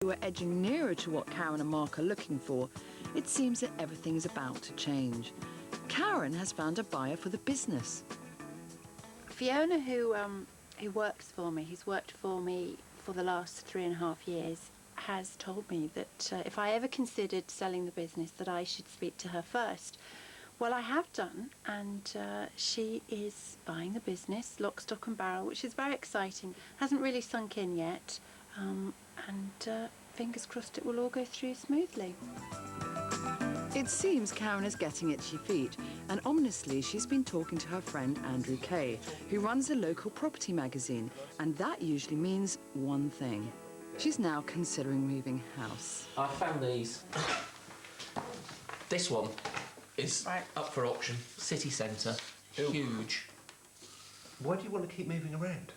We're edging nearer to what Karen and Mark are looking for. It seems that everything's about to change. Karen has found a buyer for the business. Fiona, who works for me, who's worked for me for the last 3.5 years, has told me that if I ever considered selling the business, that I should speak to her first. Well, I have done, and she is buying the business, lock, stock and barrel, which is very exciting. Hasn't really sunk in yet, and fingers crossed it will all go through smoothly. It seems Karen is getting itchy feet, and ominously she's been talking to her friend Andrew Kay, who runs a local property magazine, and that usually means one thing. She's now considering moving house. I found these. This one is up for auction. City centre, huge. Why do you want to keep moving around?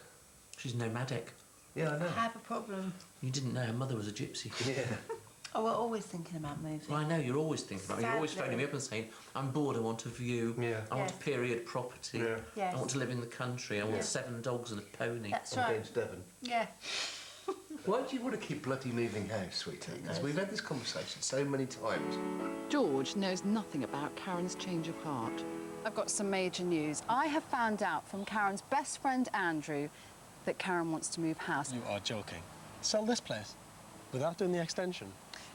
She's nomadic. Yeah, I know. I have a problem. You didn't know her mother was a gypsy. Yeah. Oh, we're always thinking about moving. Well, I know, you're always thinking about it. You're always Sadly. phoning me up and saying, I'm bored, I want a view. Yeah. I want a period property. Yeah. Yes. I want to live in the country. I want 7 dogs and a pony. That's I'm right. going to Devon. Yeah. Why do you want to keep bloody moving house, sweetheart? Because we've had this conversation so many times. George knows nothing about Karen's change of heart. I've got some major news. I have found out from Karen's best friend, Andrew, that Karen wants to move house. You are joking. Sell this place without doing the extension?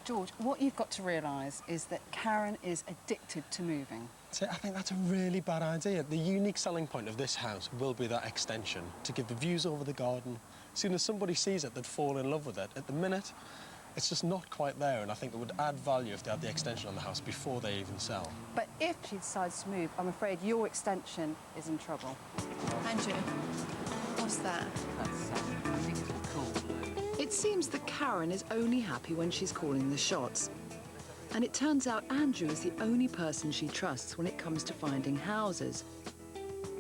George, what you've got to realise is that Karen is addicted to moving. See, I think that's a really bad idea. The unique selling point of this house will be that extension, to give the views over the garden. As soon as somebody sees it, they'd fall in love with it. At the minute, it's just not quite there, and I think it would add value if they had the extension on the house before they even sell. But if she decides to move, I'm afraid your extension is in trouble. Andrew, what's that? I think it's cool. It seems that Karen is only happy when she's calling the shots. And it turns out Andrew is the only person she trusts when it comes to finding houses.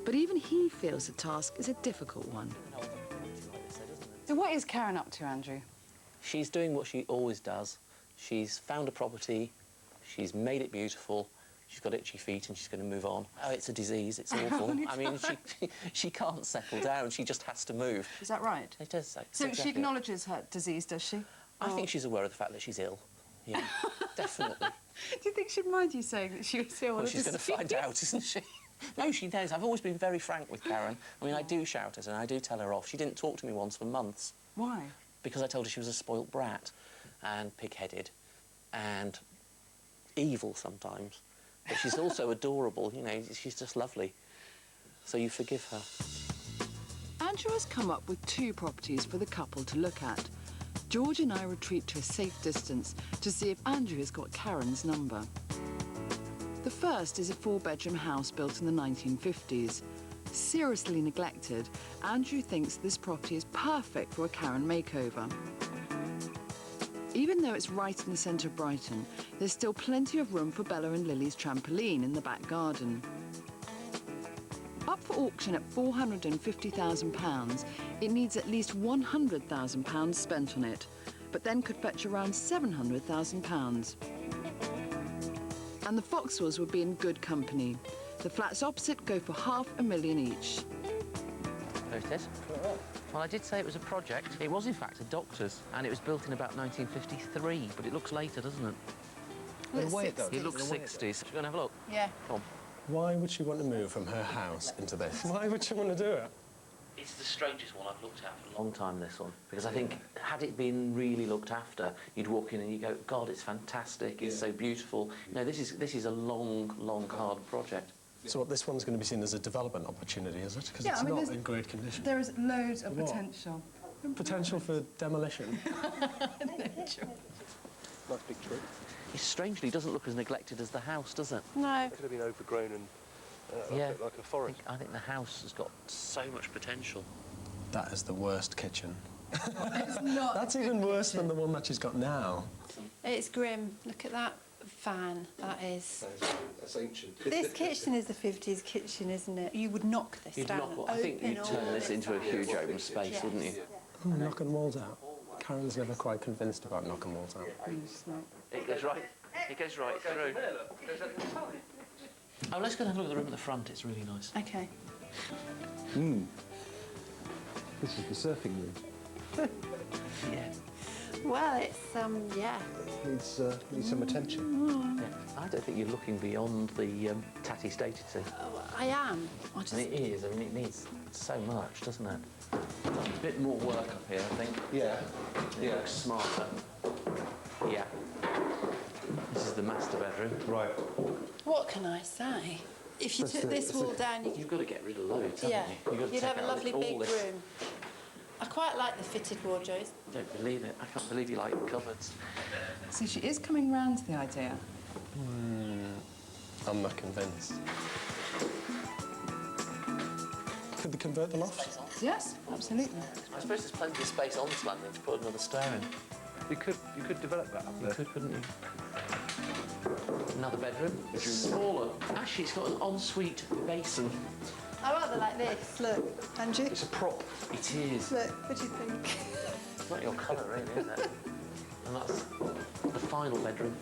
But even he feels the task is a difficult one. So what is Karen up to, Andrew? She's doing what she always does. She's found a property, she's made it beautiful, she's got itchy feet and she's going to move on. Oh, it's a disease, it's awful. I mean, she can't settle down, she just has to move. Is that right? It is. So she acknowledges her disease, does she? I think she's aware of the fact that she's ill. Yeah, definitely. Do you think she'd mind you saying that she was ill? Well, she's going to find out, isn't she? No, she knows. I've always been very frank with Karen. I mean, I do shout at her and I do tell her off. She didn't talk to me once for months. Why? Because I told her she was a spoilt brat and pig-headed and evil sometimes. But she's also adorable, you know, she's just lovely. So you forgive her. Andrew has come up with 2 properties for the couple to look at. George and I retreat to a safe distance to see if Andrew has got Karen's number. The first is a 4-bedroom house built in the 1950s. Seriously neglected, Andrew thinks this property is perfect for a Karen makeover. Even though it's right in the centre of Brighton, there's still plenty of room for Bella and Lily's trampoline in the back garden. Up for auction at £450,000, it needs at least £100,000 spent on it, but then could fetch around £700,000. And the Foxwells would be in good company. The flats opposite go for £500,000 each. There it is. Well, I did say it was a project. It was, in fact, a doctor's, and it was built in about 1953, but it looks later, doesn't it? Well, it's It looks 60s. Should we go and have a look? Yeah. Come on. Why would she want to move from her house into this? Why would she want to do it? It's the strangest one I've looked at for a long time, this one. Because I think, had it been really looked after, you'd walk in and you go, God, it's fantastic, it's so beautiful. No, this is a long, long, hard project. So what, this one's going to be seen as a development opportunity, is it? Because Yeah, it's I mean, not in great condition. There is loads of What? potential. Potential for demolition. Nice big tree. It strangely doesn't look as neglected as the house, does it? No. It could have been overgrown and Yeah. like a forest. I think the house has got so much potential. That is the worst kitchen. It's not. That's even worse than the one that she's got now. It's grim. Look at that fan. That is. That's ancient. This kitchen is a 50s kitchen, isn't it? You would knock this You'd down. knock, I think open you'd all turn this into a huge open space, Yes. wouldn't you? Oh, knocking walls out. Karen's never quite convinced about knocking walls out. It goes right through. Oh, let's go and have a look at the room at the front. It's really nice. Okay. This is the surfing room. Yeah. Well, it's, yeah. Needs some attention. Yeah. I don't think you're looking beyond the tatty state, you see. Oh, I am. And it is. I mean, it needs so much, doesn't it? A bit more work up here, I think. Yeah. It looks smarter. Yeah. This is the master bedroom. Right. What can I say? If you took this wall down, You've got to get rid of loads, haven't yeah, you? You've got to you'd take have a out lovely all big this. room. I quite like the fitted wardrobes. Don't believe it. I can't believe you like cupboards. So she is coming round to the idea. I'm not convinced. Could they convert the loft? Yes, absolutely. I suppose there's plenty of space on this landing to put another stair in. You could develop that up You there. could, couldn't you? Another bedroom. It's smaller. Actually, it's got an ensuite basin. I rather like this. Look, Andrew. It's a prop. It is. Look, what do you think? It's not your colour, really, is it? And that's the final bedroom.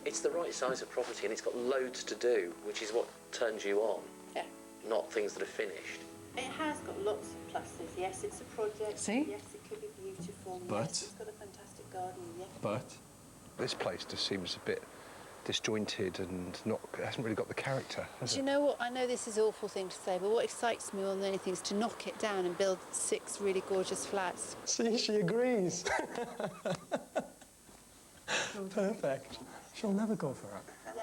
It's the right size of property and it's got loads to do, which is what turns you on, Yeah. not things that are finished. It has got lots of pluses. Yes, it's a project. See? Yes, it could be beautiful. But- Yes, it's got a fantastic garden. Yes. But This place just seems a bit disjointed and hasn't really got the character, has Do you it? know what? I know this is an awful thing to say, but what excites me more than anything is to knock it down and build 6 really gorgeous flats. see, she agrees. Perfect. She'll never go for it.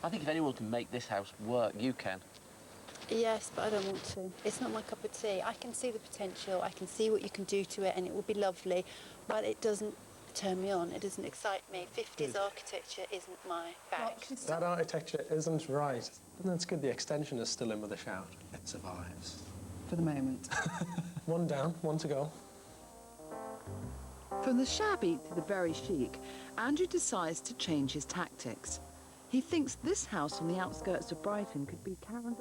I think if anyone can make this house work, you can. Yes, but I don't want to. It's not my cup of tea. I can see the potential, I can see what you can do to it, and it will be lovely, but it doesn't turn me on. It doesn't excite me. 50s architecture isn't my bag. That architecture isn't right. And that's good. The extension is still in with a shout. It survives. For the moment. One down, one to go. From the shabby to the very chic, Andrew decides to change his tactics. He thinks this house on the outskirts of Brighton could be Karen's